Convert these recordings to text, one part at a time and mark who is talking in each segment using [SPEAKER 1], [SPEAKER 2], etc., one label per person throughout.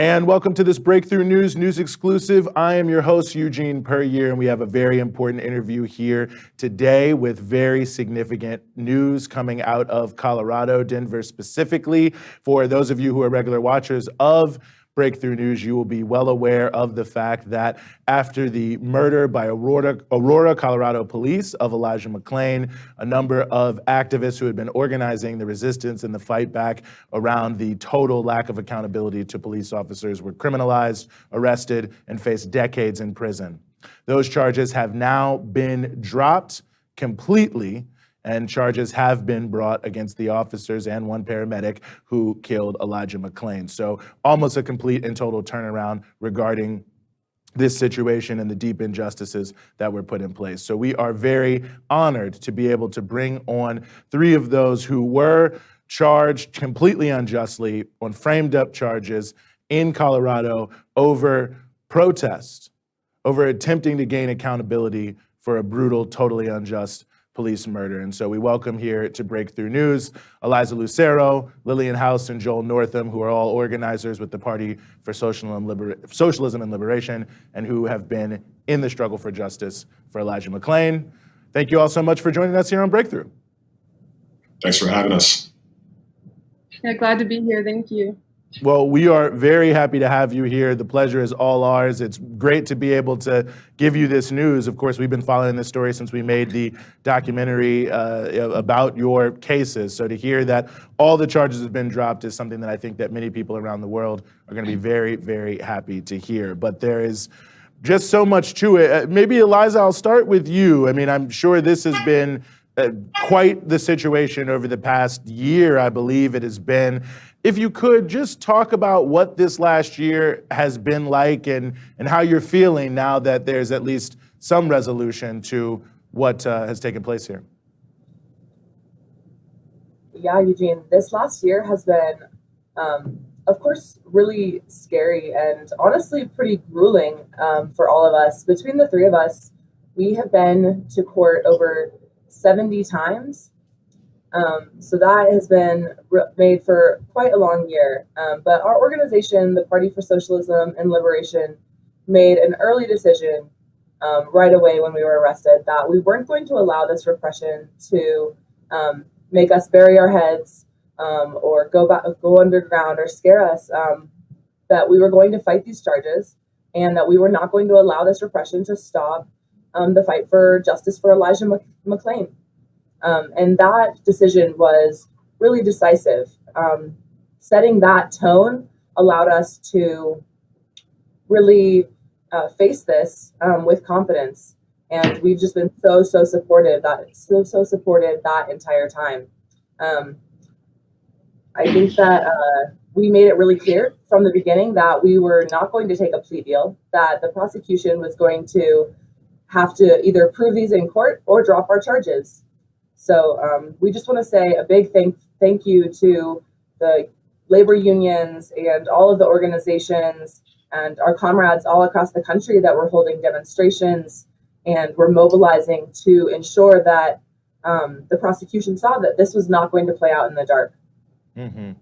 [SPEAKER 1] And welcome to this Breakthrough News exclusive. I am your host, Eugene Puryear, and we have a very important interview here today with very significant news coming out of Colorado, Denver specifically. For those of you who are regular watchers of Breakthrough News, you will be well aware of the fact that after the murder by Aurora, Colorado police of Elijah McClain, a number of activists who had been organizing the resistance and the fight back around the total lack of accountability to police officers were criminalized, arrested, and faced decades in prison. Those charges have now been dropped completely, and charges have been brought against the officers and one paramedic who killed Elijah McClain. So almost a complete and total turnaround regarding this situation and the deep injustices that were put in place. So we are very honored to be able to bring on three of those who were charged completely unjustly on framed up charges in Colorado over protest, over attempting to gain accountability for a brutal, totally unjust police murder. And so we welcome here to Breakthrough News, Eliza Lucero, Lillian House, and Joel Northam, who are all organizers with the Party for Socialism and Liberation, and who have been in the struggle for justice for Elijah McClain. Thank you all so much for joining us here on Breakthrough.
[SPEAKER 2] Thanks for having us.
[SPEAKER 3] Yeah, glad to be here. Thank you.
[SPEAKER 1] Well, we are very happy to have you here. The pleasure is all ours. It's great to be able to give you this news. Of course, we've been following this story since we made the documentary about your cases. So to hear that all the charges have been dropped is something that I think that many people around the world are going to be very, very happy to hear. But there is just so much to it. Maybe, Eliza, I'll start with you. I mean, I'm sure this has been quite the situation over the past year, I believe it has been. If you could just talk about what this last year has been like and how you're feeling now that there's at least some resolution to what has taken place here.
[SPEAKER 4] Yeah, Eugene, this last year has been, of course, really scary and honestly pretty grueling for all of us. Between the three of us, we have been to court over 70 times. So that has been made for quite a long year. But our organization, the Party for Socialism and Liberation, made an early decision right away when we were arrested that we weren't going to allow this repression to make us bury our heads or go underground or scare us, that we were going to fight these charges and that we were not going to allow this repression to stop the fight for justice for Elijah McClain. And that decision was really decisive. Setting that tone allowed us to really face this with confidence. And we've just been so supportive that entire time. I think that we made it really clear from the beginning that we were not going to take a plea deal, that the prosecution was going to have to either prove these in court or drop our charges. So we just want to say a big thank you to the labor unions and all of the organizations and our comrades all across the country that were holding demonstrations and were mobilizing to ensure that the prosecution saw that this was not going to play out in the dark.
[SPEAKER 1] Mm-hmm.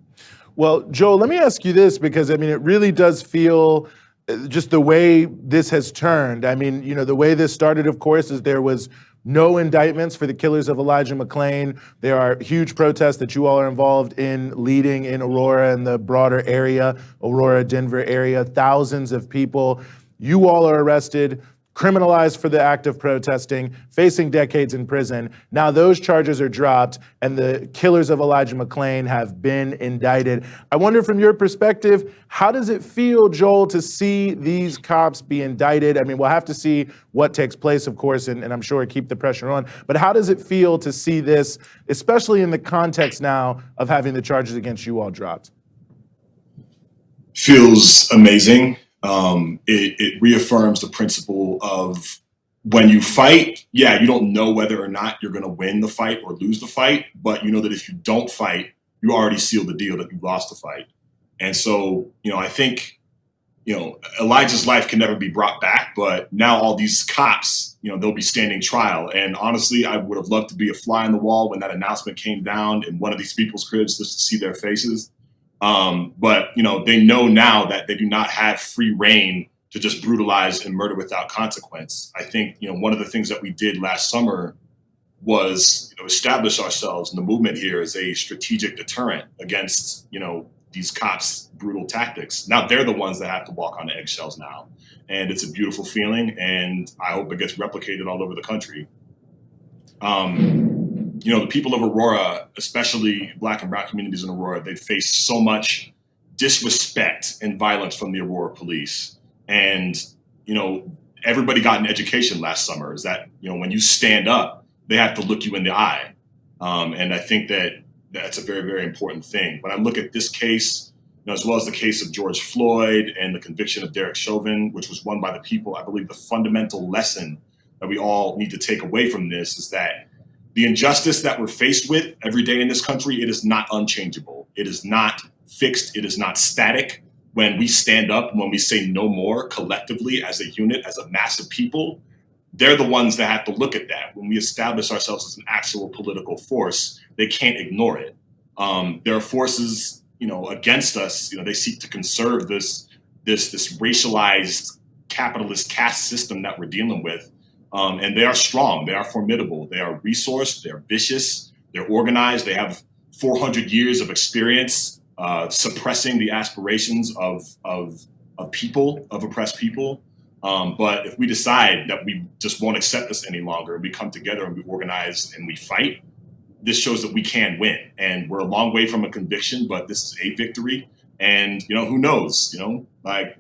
[SPEAKER 1] Well, Joel, let me ask you this, because I mean, it really does feel just the way this has turned. I mean, you know, the way this started, of course, is there was no indictments for the killers of Elijah McClain. There are huge protests that you all are involved in leading in Aurora and the broader area, Aurora, Denver area. Thousands of people. You all are arrested, criminalized for the act of protesting, facing decades in prison. Now those charges are dropped and the killers of Elijah McClain have been indicted. I wonder, from your perspective, how does it feel, Joel, to see these cops be indicted? I mean, we'll have to see what takes place, of course, and I'm sure keep the pressure on. But how does it feel to see this, especially in the context now of having the charges against you all dropped?
[SPEAKER 2] Feels amazing. It reaffirms the principle of when you fight, yeah, you don't know whether or not you're going to win the fight or lose the fight, but you know that if you don't fight, you already sealed the deal that you lost the fight. And so, you know, I think, you know, Elijah's life can never be brought back, but now all these cops, you know, they'll be standing trial. And honestly, I would have loved to be a fly on the wall when that announcement came down in one of these people's cribs just to see their faces. But, they know now that they do not have free reign to just brutalize and murder without consequence. I think, one of the things that we did last summer was, establish ourselves in the movement here as a strategic deterrent against, these cops' brutal tactics. Now they're the ones that have to walk on the eggshells now. And it's a beautiful feeling, and I hope it gets replicated all over the country. The people of Aurora, especially Black and Brown communities in Aurora, they face so much disrespect and violence from the Aurora police. And, everybody got an education last summer is that, when you stand up, they have to look you in the eye. And I think that that's a very, very important thing. When I look at this case, as well as the case of George Floyd and the conviction of Derek Chauvin, which was won by the people, I believe the fundamental lesson that we all need to take away from this is that the injustice that we're faced with every day in this country, it is not unchangeable. It is not fixed. It is not static. When we stand up, when we say no more collectively as a unit, as a mass of people, they're the ones that have to look at that. When we establish ourselves as an actual political force, they can't ignore it. There are forces, against us. They seek to conserve this racialized capitalist caste system that we're dealing with. And they are strong. They are formidable. They are resourced. They're vicious. They're organized. They have 400 years of experience suppressing the aspirations of people, of oppressed people. But if we decide that we just won't accept this any longer, we come together and we organize and we fight, this shows that we can win. And we're a long way from a conviction, but this is a victory. And, who knows, like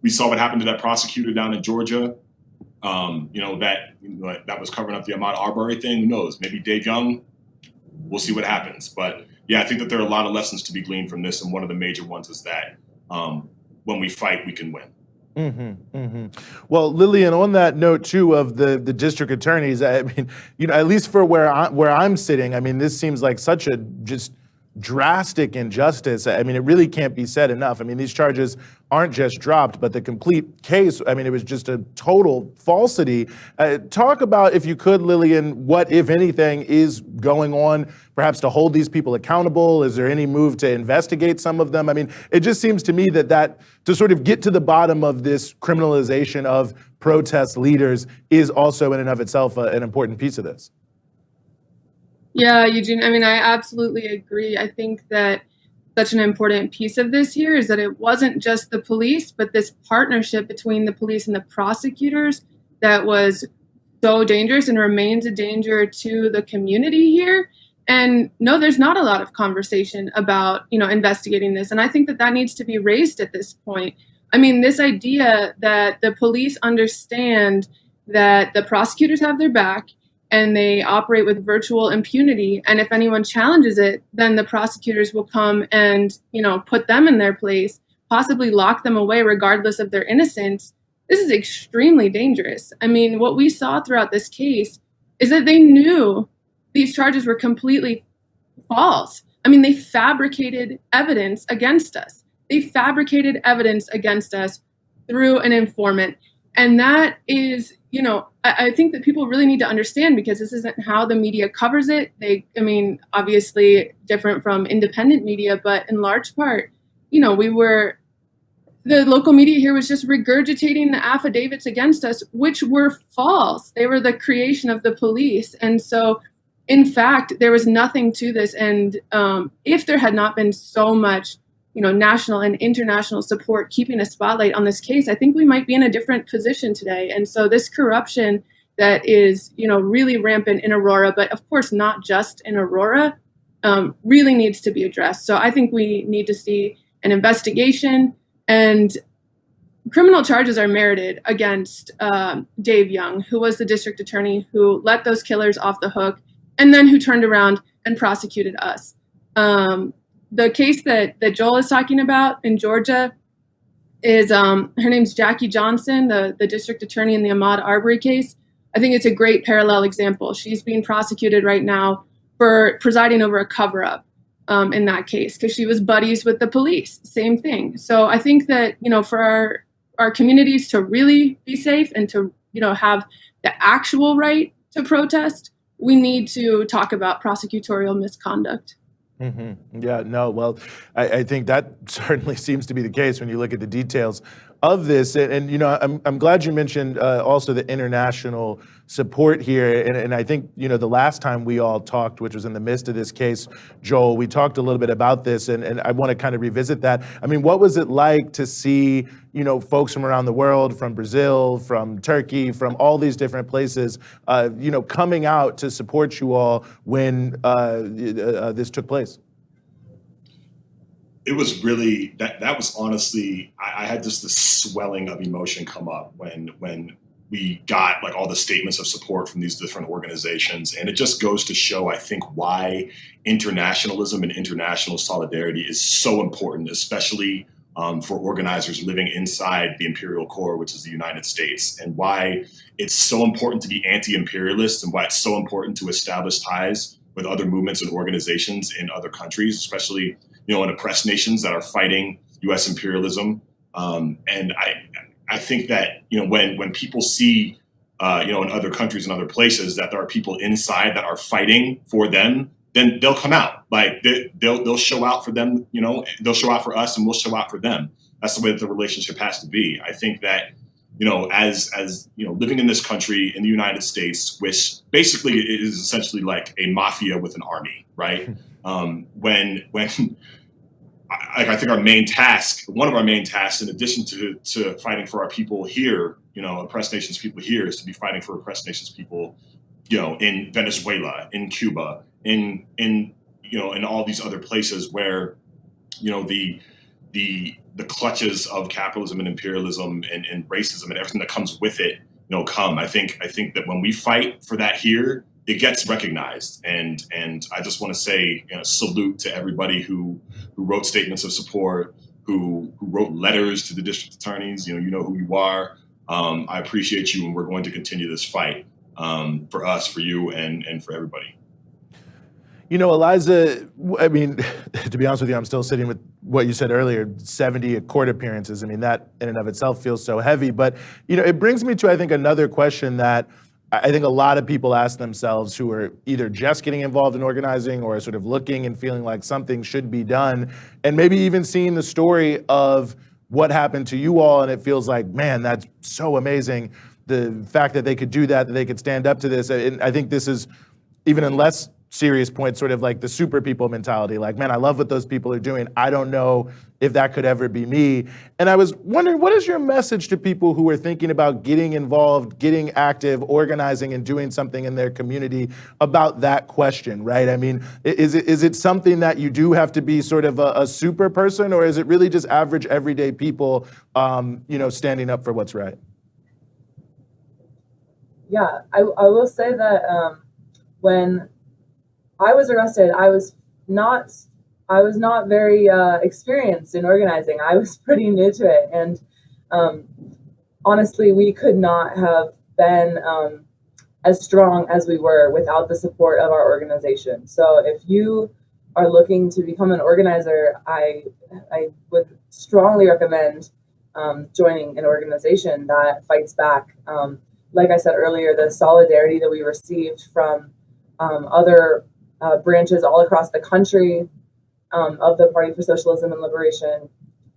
[SPEAKER 2] we saw what happened to that prosecutor down in Georgia, that was covering up the Ahmaud Arbery thing. Who knows? Maybe Dave Young, we'll see what happens. But yeah, I think that there are a lot of lessons to be gleaned from this. And one of the major ones is that when we fight, we can win.
[SPEAKER 1] Mm-hmm, mm-hmm. Well, Lillian, on that note too of the district attorneys, I mean, at least for where I'm sitting, I mean, this seems like such a just drastic injustice. I mean, it really can't be said enough. I mean, these charges aren't just dropped, but the complete case, I mean, it was just a total falsity. Talk about, if you could, Lillian, what, if anything, is going on, perhaps to hold these people accountable? Is there any move to investigate some of them? I mean, it just seems to me that to sort of get to the bottom of this criminalization of protest leaders is also in and of itself an important piece of this.
[SPEAKER 3] Yeah, Eugene, I mean, I absolutely agree. I think that such an important piece of this here is that it wasn't just the police, but this partnership between the police and the prosecutors that was so dangerous and remains a danger to the community here. And no, there's not a lot of conversation about, investigating this. And I think that needs to be raised at this point. I mean, this idea that the police understand that the prosecutors have their back and they operate with virtual impunity. And if anyone challenges it, then the prosecutors will come and, put them in their place, possibly lock them away regardless of their innocence. This is extremely dangerous. I mean, what we saw throughout this case is that they knew these charges were completely false. I mean, they fabricated evidence against us. They fabricated evidence against us through an informant. And that is, I think that people really need to understand, because this isn't how the media covers it. Obviously different from independent media, but in large part, the local media here was just regurgitating the affidavits against us, which were false. They were the creation of the police. And so, in fact, there was nothing to this. And if there had not been so much national and international support keeping a spotlight on this case, I think we might be in a different position today. And so this corruption that is, really rampant in Aurora, but of course not just in Aurora, really needs to be addressed. So I think we need to see an investigation, and criminal charges are merited against Dave Young, who was the district attorney who let those killers off the hook and then who turned around and prosecuted us. The case that Joel is talking about in Georgia is, her name's Jackie Johnson, the district attorney in the Ahmaud Arbery case. I think it's a great parallel example. She's being prosecuted right now for presiding over a cover-up in that case, because she was buddies with the police, same thing. So I think that, for our communities to really be safe and to, have the actual right to protest, we need to talk about prosecutorial misconduct.
[SPEAKER 1] Yeah, no, well, I think that certainly seems to be the case when you look at the details of this. And you know, I'm glad you mentioned also the international support here. And I think, you know, the last time we all talked, which was in the midst of this case, Joel, we talked a little bit about this, and I want to kind of revisit that. I mean, what was it like to see, you know, folks from around the world, from Brazil, from Turkey, from all these different places, you know, coming out to support you all when this took place?
[SPEAKER 2] It was really that was honestly, I had just this swelling of emotion come up when we got like all the statements of support from these different organizations. And it just goes to show, I think, why internationalism and international solidarity is so important, especially for organizers living inside the imperial core, which is the United States, and why it's so important to be anti-imperialist, and why it's so important to establish ties with other movements and organizations in other countries, especially, you know, in oppressed nations that are fighting U.S. imperialism. And I think that, you know, when people see, you know, in other countries and other places that there are people inside that are fighting for them, then they'll come out. Like they'll show out for them. You know, they'll show out for us, and we'll show out for them. That's the way that the relationship has to be. I think that, you know, as you know, living in this country in the United States, which basically is essentially like a mafia with an army, right? When I think our main task, one of our main tasks, in addition to fighting for our people here, you know, oppressed nations people here, is to be fighting for oppressed nations people, you know, in Venezuela, in Cuba, in you know, in all these other places where, you know, the clutches of capitalism and imperialism and racism and everything that comes with it, you know, come. I think that when we fight for that here, it gets recognized. And I just want to say, you know, salute to everybody who wrote statements of support, who wrote letters to the district attorneys. You know who you are. I appreciate you, and we're going to continue this fight for us, for you, and for everybody.
[SPEAKER 1] You know, Eliza, I mean, to be honest with you, I'm still sitting with what you said earlier, 70 court appearances. I mean, that in and of itself feels so heavy. But, you know, it brings me to, I think, another question that I think a lot of people ask themselves who are either just getting involved in organizing or sort of looking and feeling like something should be done, and maybe even seeing the story of what happened to you all, and it feels like, man, that's so amazing. The fact that they could do that they could stand up to this. And I think this is, even in less serious points, sort of like the super people mentality. Like, man, I love what those people are doing. I don't know if that could ever be me. And I was wondering, what is your message to people who are thinking about getting involved, getting active, organizing, and doing something in their community about that question, right? I mean, is it something that you do have to be sort of a super person, or is it really just average, everyday people, you know, standing up for what's right?
[SPEAKER 4] Yeah, I will say that when I was arrested, I was not very experienced in organizing. I was pretty new to it, and honestly, we could not have been as strong as we were without the support of our organization. So if you are looking to become an organizer, I would strongly recommend joining an organization that fights back. Like I said earlier, the solidarity that we received from other branches all across the country of the Party for Socialism and Liberation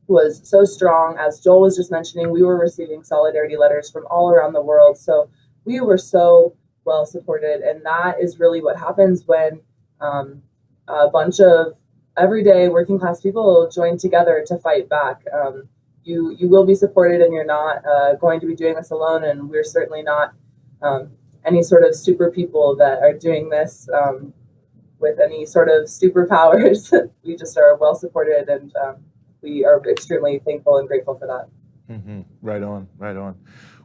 [SPEAKER 4] was so strong. As Joel was just mentioning, we were receiving solidarity letters from all around the world. So we were so well supported. And that is really what happens when a bunch of everyday working class people join together to fight back. You will be supported, and you're not going to be doing this alone. And we're certainly not any sort of super people that are doing this with any sort of superpowers. We just are well supported, and we are extremely thankful and grateful for that.
[SPEAKER 1] Mm-hmm. Right on, right on.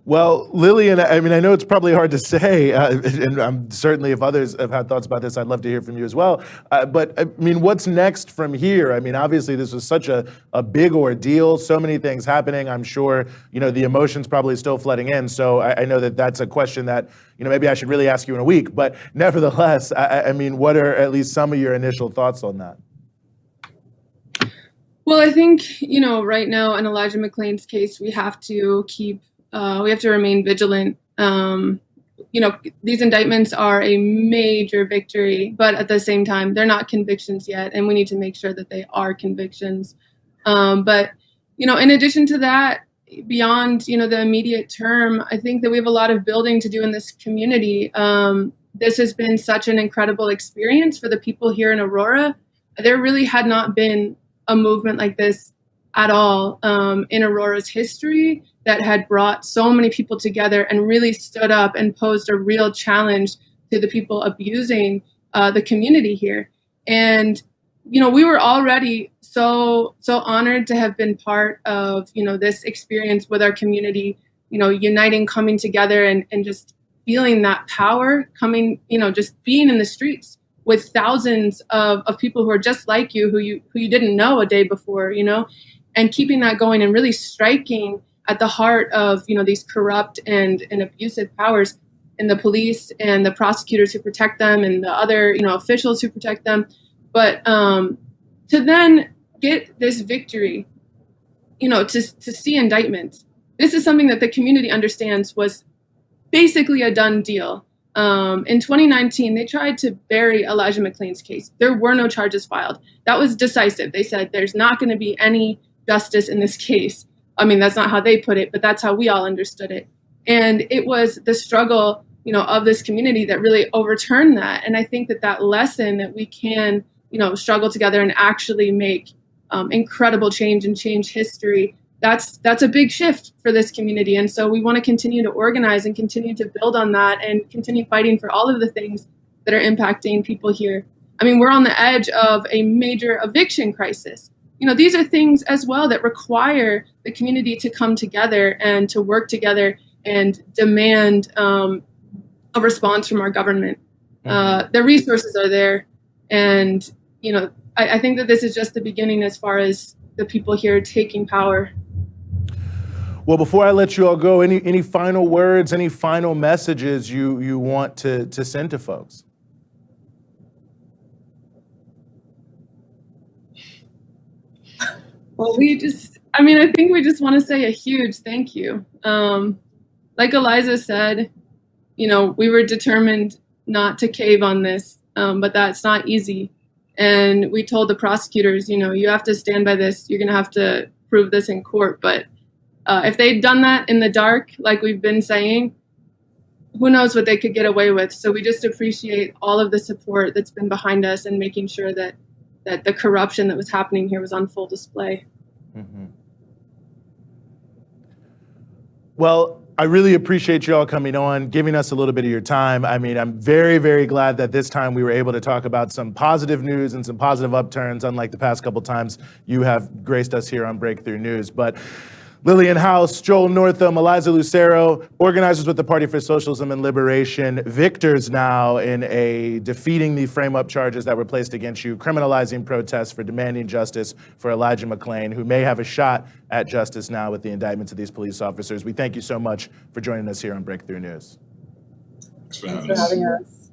[SPEAKER 1] Well, Lillian, I mean, I know it's probably hard to say, and certainly if others have had thoughts about this, I'd love to hear from you as well. But I mean, what's next from here? I mean, obviously this was such a big ordeal, so many things happening. I'm sure, you know, the emotions probably still flooding in. So I know that that's a question that, you know, maybe I should really ask you in a week. But nevertheless, I mean, what are at least some of your initial thoughts on that?
[SPEAKER 3] Well, I think, you know, right now in Elijah McClain's case, we have to remain vigilant. You these indictments are a major victory, but at the same time, they're not convictions yet, and we need to make sure that they are convictions. But in addition to that, beyond the immediate term, I think that we have a lot of building to do in this community. This has been such an incredible experience for the people here in Aurora. There really had not been a movement like this at all in Aurora's history that had brought so many people together and really stood up and posed a real challenge to the people abusing the community here. And we were already so honored to have been part of this experience with our community, uniting, coming together, and just feeling that power coming, just being in the streets with thousands of people who are just like you, who you didn't know a day before, and keeping that going and really striking at the heart of these corrupt and abusive powers in the police and the prosecutors who protect them and the other officials who protect them. But to then get this victory, to see indictments, this is something that the community understands was basically a done deal. In 2019, they tried to bury Elijah McClain's case. There were no charges filed. That was decisive. They said there's not going to be any justice in this case. I mean, that's not how they put it, but that's how we all understood it. And it was the struggle, of this community that really overturned that. And I think that lesson that we can, struggle together and actually make incredible change and change history, that's a big shift for this community. And so we want to continue to organize and continue to build on that and continue fighting for all of the things that are impacting people here. I mean, we're on the edge of a major eviction crisis. These are things as well that require the community to come together and to work together and demand a response from our government. The resources are there. And, I think that this is just the beginning as far as the people here taking power.
[SPEAKER 1] Well, before I let you all go, any final words, any final messages you want to send to folks?
[SPEAKER 3] Well, I think we just want to say a huge thank you. Like Eliza said, we were determined not to cave on this, but that's not easy. And we told the prosecutors, you have to stand by this. You're going to have to prove this in court. But if they'd done that in the dark, like we've been saying, who knows what they could get away with. So we just appreciate all of the support that's been behind us and making sure that the corruption that was happening here was on full display.
[SPEAKER 1] Mm-hmm. Well, I really appreciate you all coming on, giving us a little bit of your time. I mean, I'm very, very glad that this time we were able to talk about some positive news and some positive upturns, unlike the past couple times you have graced us here on Breakthrough News. But Lillian House, Joel Northam, Eliza Lucero, organizers with the Party for Socialism and Liberation, victors now in defeating the frame-up charges that were placed against you, criminalizing protests for demanding justice for Elijah McClain, who may have a shot at justice now with the indictments of these police officers. We thank you so much for joining us here on Breakthrough News.
[SPEAKER 2] Thanks for having
[SPEAKER 4] us.